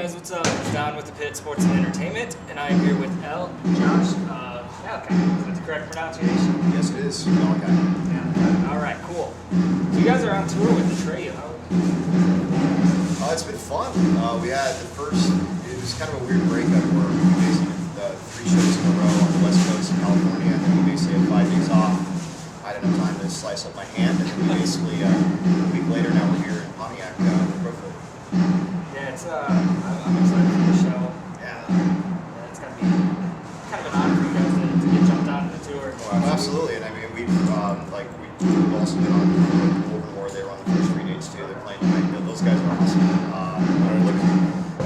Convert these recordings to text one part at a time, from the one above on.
guys, what's up? It's Don with the Pit Sports and Entertainment, and I am here with Josh Malaki. Is that the correct pronunciation? Yes, it is. Malaki. Yeah. All right, cool. So you guys are on tour with Atreyu. It's been fun. We had the first, it was kind of a weird breakup where we basically did 3 shows in a row on the West Coast of California, and then we basically had 5 days off. I had enough time to slice up my hand, and then we basically, a week later, now we're here in Pontiac with Crofoot. Yeah, it's, I'm excited for the show. Yeah. It's going to be kind of an honor for you guys to get jumped onto the tour. Well, absolutely, and I mean, we've also been on Woodman where they were on the first 3 dates too. They're playing tonight. Those guys are awesome.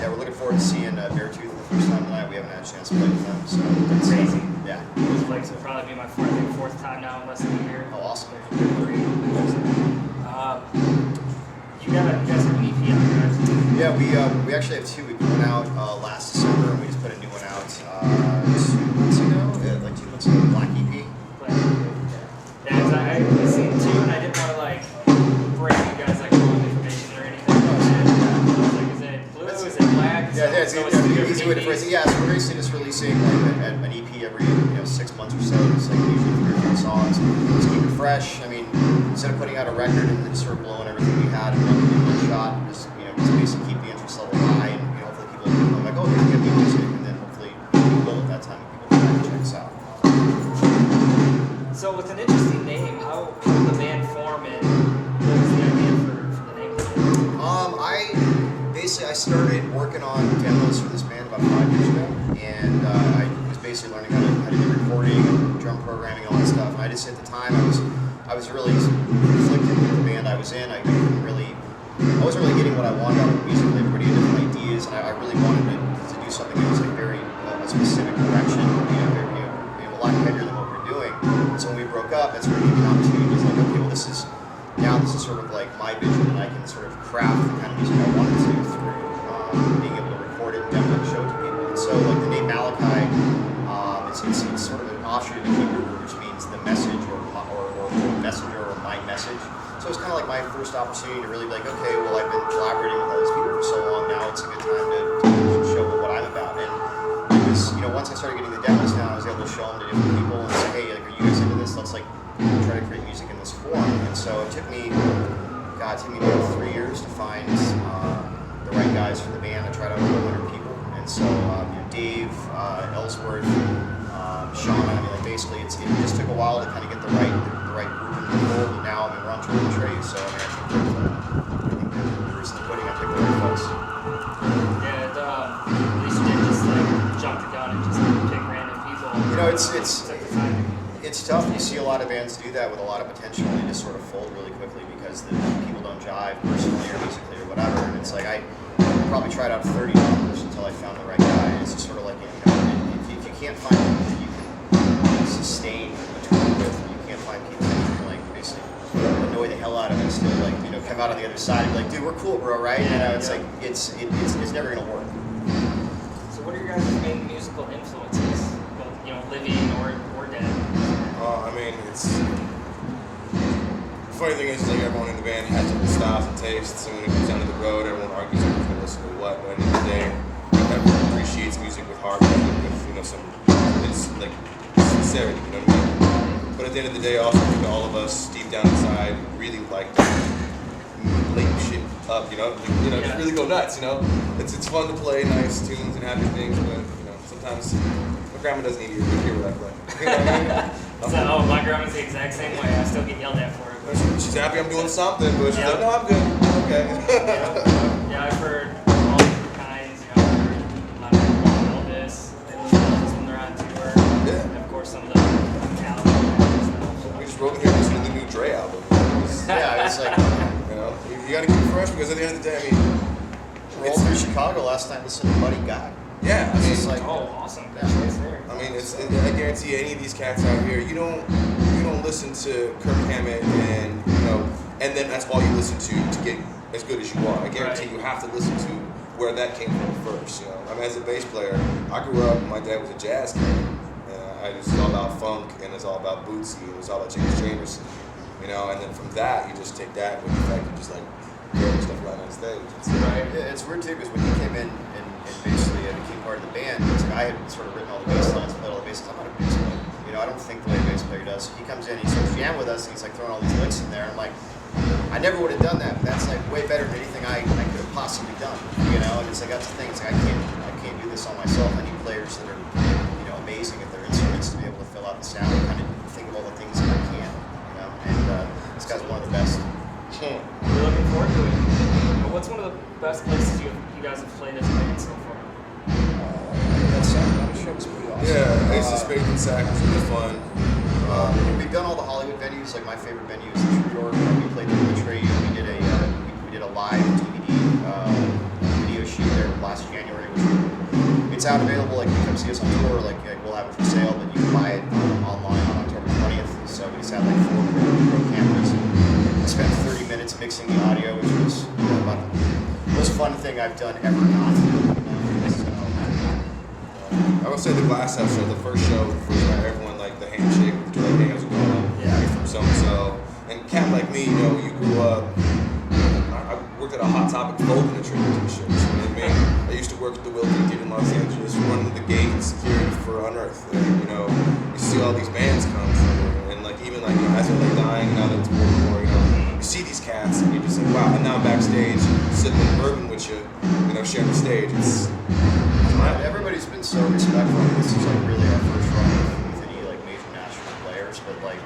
We're looking forward to seeing Beartooth for the first time tonight. We haven't had a chance to play with them, so it's crazy. Yeah. Those plays will probably be my fourth time now in less than a year. Oh, awesome. You guys have an EP out there, right? Yeah, we actually have 2. We put one out last December, and we just put a new one out 2 months ago. Yeah, like 2 months ago, Black EP. Yeah, because I seen 2, and I didn't want to break you guys wrong information or anything. Is it blue? Is it black? Yeah, it's easy way to phrase it. Yeah, so we're basically just releasing an EP every 6 months or so. It's usually 3 or 4 songs. Just keep it fresh. I mean, instead of putting out a record and then just sort of blowing everything we had in one shot, just basically keep the interest level high, and hopefully people will be like, oh, there's good music, and then hopefully we will at that time when people come back and check us out. So with an interesting name, how did the band form, and what was the idea for the name? I started working on demos for this band about 5 years ago, and I was basically learning how to do recording, drum programming, all that stuff. And I just at the time I was really conflicted with the band I was in. I wasn't really getting what I wanted out of the music. Everybody had different ideas, and I really wanted to do something that was very a specific direction, a lot heavier than what we were doing. And so when we broke up, that's where we gave me an opportunity. It was like, okay, well, this is sort of like my vision, and I can sort of craft the kind of music I wanted to through being able to record it and demo it and show it to people. And so the name Malaki, it's sort of an offshoot of the Hebrew word, which means the message or messenger or my message. So it's kind of like my first opportunity to really be like, okay, well, I've been collaborating with all these people for so long, now it's a good time to show what I'm about. And it was, once I started getting the demos down, I was able to show them to different people and say, hey, are you guys into this? Let's try to create music in this form. And so it took me about 3 years to find the right guys for the band. I tried out over 100 people. And so Dave, Ellsworth, Shauna, basically it just took a while to kind of get the right group in the fold. And now we're on tour with Atreyu, so I think the recent quitting, I picked the right folks. Yeah, at least you didn't just jump the gun and just pick random people. It's tough. You see a lot of bands do that with a lot of potential, and they just sort of fold really quickly because the people don't jive personally or musically or whatever. And it's like I probably tried out 30 numbers until I found the right guy. And it's just sort of like if you can't find people that you can sustain a tour with, you can't find people that you can basically annoy the hell out of and still come out on the other side and be like, dude, we're cool, bro, right? It's like it's never gonna work. So what are your guys' main musical influences, both living or dead? It's the funny thing is everyone in the band has different styles and tastes, and when it comes down to the road, everyone argues who's going to listen to what. But at the end of the day, everyone appreciates music with heart, with some sincerity. You know what I mean? But at the end of the day, I also think all of us deep down inside really like to lay shit up. Just really go nuts. It's fun to play nice tunes and happy things, but sometimes my grandma doesn't even hear what I play. You know what I mean? My grandma's the exact same way. I still get yelled at for it. But she's happy I'm doing something, but she's like, no, I'm good. Okay. Yeah, I've heard all different kinds. I've heard a lot of people on Elvis. They listen to Elvis when they're on tour. Yeah. And of course, some of the Metallica and stuff. We just wrote here listening to the new Dre album. It's like you got to keep it fresh because at the end of the day, we're all through Chicago last time listening to Buddy Guy. Yeah, it's like awesome. Yeah. I guarantee any of these cats out here, you don't listen to Kirk Hammett and then that's all you listen to get as good as you are. I guarantee you have to listen to where that came from first. As a bass player, I grew up. My dad was a jazz kid, and it's all about funk, and it's all about Bootsy, and it's all about James Jamerson. And then from that, you just take that with the fact you just carry stuff around on stage. Right. Yeah, it's weird too because when he came in the band, because I had sort of written all the bass lines, played all the bass lines. I'm not a bass player. You know, I don't think the way a bass player does. So he comes in, he starts jamming with us, and he's like throwing all these licks in there. I'm like, I never would have done that, but that's like way better than anything I could have possibly done. You know, and it's like that's the thing. It's like I can't do this all myself. I need players that are, you know, amazing at their instruments to be able to fill out the sound and kind of think of all the things that I can. You know, and this guy's one of the best. We're looking forward to it. But what's one of the best places you guys have played as a band so far? That sound show was pretty awesome. Yeah, Ace of Spades and Sack was really fun. We've done all the Hollywood venues. Like my favorite venue is in New York. We played the Atreyu. We did a live DVD video shoot there last January. It's out available. Like you come see us on tour. Like we'll have it for sale, but you can buy it online on October 20th. So we just had like 4 Pro cameras. I spent 30 minutes mixing the audio, which was about the most fun thing I've done ever. I would say the Glass House show, the first show, everyone like the handshake, like, hey, how's it going? Yeah. You're from so-and-so. And cat like me, you know, you grew up, I worked at a Hot Topic folk in the tribute show. You know what I mean? I used to work at the Wilton Theater in Los Angeles, running the gate and security for Unearthed. And, you know, you see all these bands come through, and like even like as they're like dying, now that it's World War, you know, you see these cats and you're just like, wow. And now I'm backstage, sipping bourbon with you, you know, sharing the stage. Everybody's been so respectful. This is like really our first run with any like major national players, but like,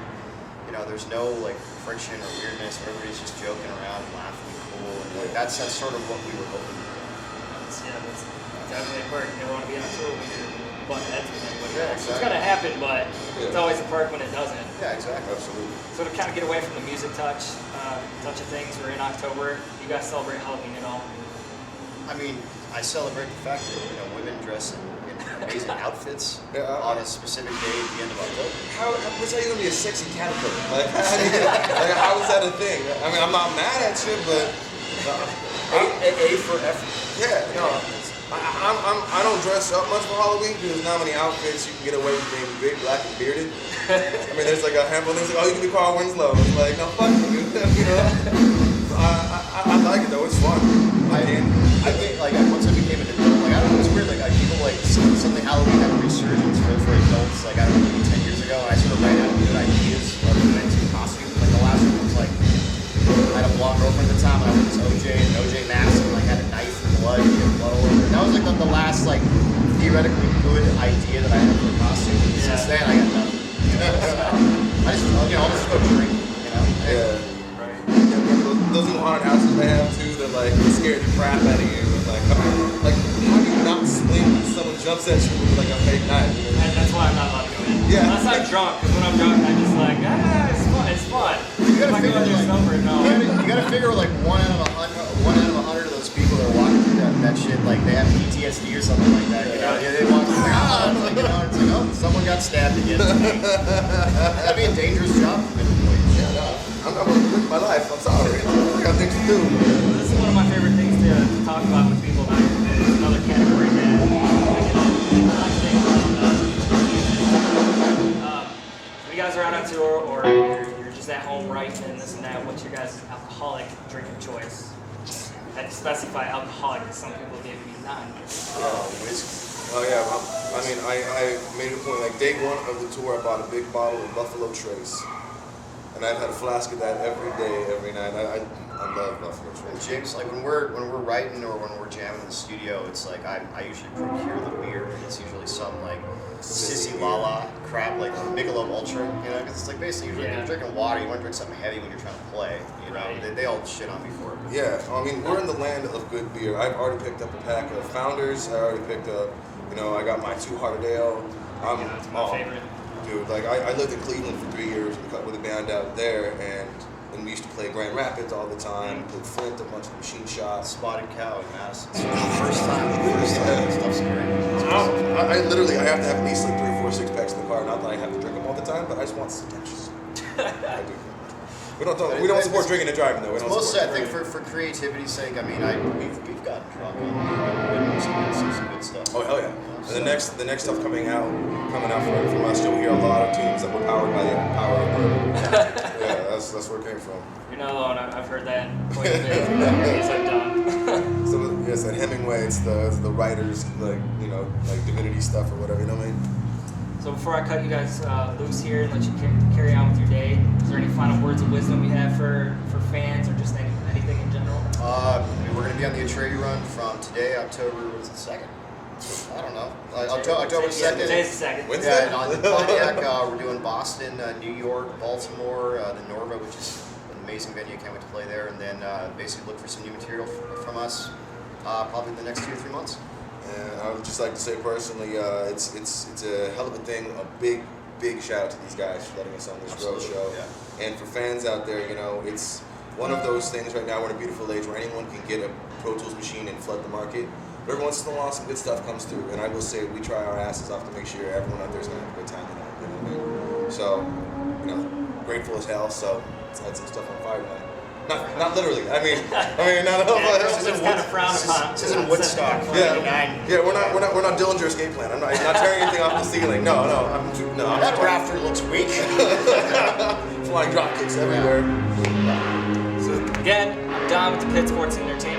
you know, there's no like friction or weirdness. Everybody's just joking around and laughing and cool, and like that's sort of what we were hoping for. That's definitely a perk. You don't want to be on a tour when you're butting heads with anybody. Yeah, It's exactly. gonna happen, but it's always a perk when it doesn't. Yeah, exactly. Absolutely. So to kind of get away from the music touch of things, we're in October. You guys celebrate Halloween at all? I mean, I celebrate the fact that, you know, women dress in amazing outfits on a specific day at the end of October. What's how you gonna be a sexy caterpillar? Like, how is that a thing? I mean, I'm not mad at you, but A for effort. yeah, no. I don't dress up much for Halloween because there's not many outfits you can get away with being big, black, and bearded. I mean, there's like a handful of things like, oh, you can be Carl Winslow. It's like, no, fuck you, you know? I like it though, it's fun. I think like once I became an adult, like I don't know, it's weird. Like people like something Halloween had a resurgence for adults. Like I don't know, maybe 10 years ago, and I sort of ran out of good ideas of inventing costumes. Like the last one was like I had a blonde girlfriend at the time, and I wore this an OJ mask, and like had a knife and blood and blood all over it. That was like the last like theoretically good idea that I had for a costume. And since then, I got nothing. I just I'll just go drink. You know. Yeah. Those little haunted houses they have too, they're like scared the crap out of you. Like how do you not swing when someone jumps at you with like a fake knife? You know? And that's why I'm not allowed to go in. Yeah. Unless I'm drunk, because when I'm drunk, I'm just like, it's fun. You gotta If I figure go there sober, no. You gotta figure like 1 out of 100 of those people that are walking through that shit, like they have PTSD or something like that. You know, they walk through like, it's like, you know, it's like, oh, someone got stabbed again. That'd be a dangerous job for many employees. Yeah, no, I'm gonna live my life. I'm sorry. I got things to do. This is one of my favorite things to talk about with people about it. It's another category that when you guys are out on tour or you're just at home writing and this and that, what's your guys' alcoholic drinking choice? I had to specify alcoholic because some people gave me non-whiskey. Whiskey. Oh yeah, I mean, I made it a point. Like day one of the tour, I bought a big bottle of Buffalo Trace, and I've had a flask of that every day, every night. I love Buffalo Trace. James, like when we're writing or when we're jamming in the studio, it's like I usually procure the beer, and it's usually some like sissy lala crap like Michelob Ultra, you know, because it's like basically you're drinking water. You want to drink something heavy when you're trying to play, you know. Right. They all shit on me for it. Yeah, I mean, we're in the land of good beer. I've already picked up a pack of Founders. I already picked up, you know, I got my Two Hearted Ale. That's my favorite. Dude, like I lived in Cleveland for 3 years with a band out there, and we used to play Grand Rapids all the time, played Flint, a bunch of machine shots. Spotted Cow in Madison. First time. Stuff's great. I literally, I have to have at least like 3 or 4 6-packs in the car. Not that I have to drink them all the time, but I just want some touches. I do. We don't support drinking and driving though. We don't Mostly, support I think for creativity's sake. I mean, we've gotten drunk on some good stuff. Oh hell yeah! And the next stuff coming out from us, you'll hear a lot of tunes that were powered by the power of bourbon. Yeah, that's where it came from. You're not alone. I've heard that quite a bit through the interviews I've done. So Yes, at Hemingway, it's the writers, like, you know, like divinity stuff or whatever, you know what I mean? So before I cut you guys loose here and let you carry on with your day, is there any final words of wisdom we have for fans or just anything in general? We're going to be on the Atreyu run from today, October, what is it, 2nd? I don't know. October 2nd. Today's the 2nd. Wednesday? Yeah, and on the Pontiac, we're doing Boston, New York, Baltimore, the Norva, which is an amazing venue. Can't wait to play there. And then basically look for some new material from us probably in the next 2 to 3 months. And I would just like to say personally, it's a hell of a thing. A big shout out to these guys for letting us on this road show. Yeah. And for fans out there, you know, it's one of those things right now. We're in a beautiful age where anyone can get a Pro Tools machine and flood the market. But every once in a while, some good stuff comes through. And I will say, we try our asses off to make sure everyone out there is going to have a good time tonight. You know what I mean? So, you know, grateful as hell. So let's light some stuff on fire tonight. Not literally. I mean, not at all. This is kind of frowned upon. This isn't Woodstock. Yeah, we're not Dillinger Escape Plan. I'm not tearing anything off the ceiling. No. That rafter looks weak. Flying drop kicks everywhere. So again, I'm Dom with the Pit Sports Entertainment.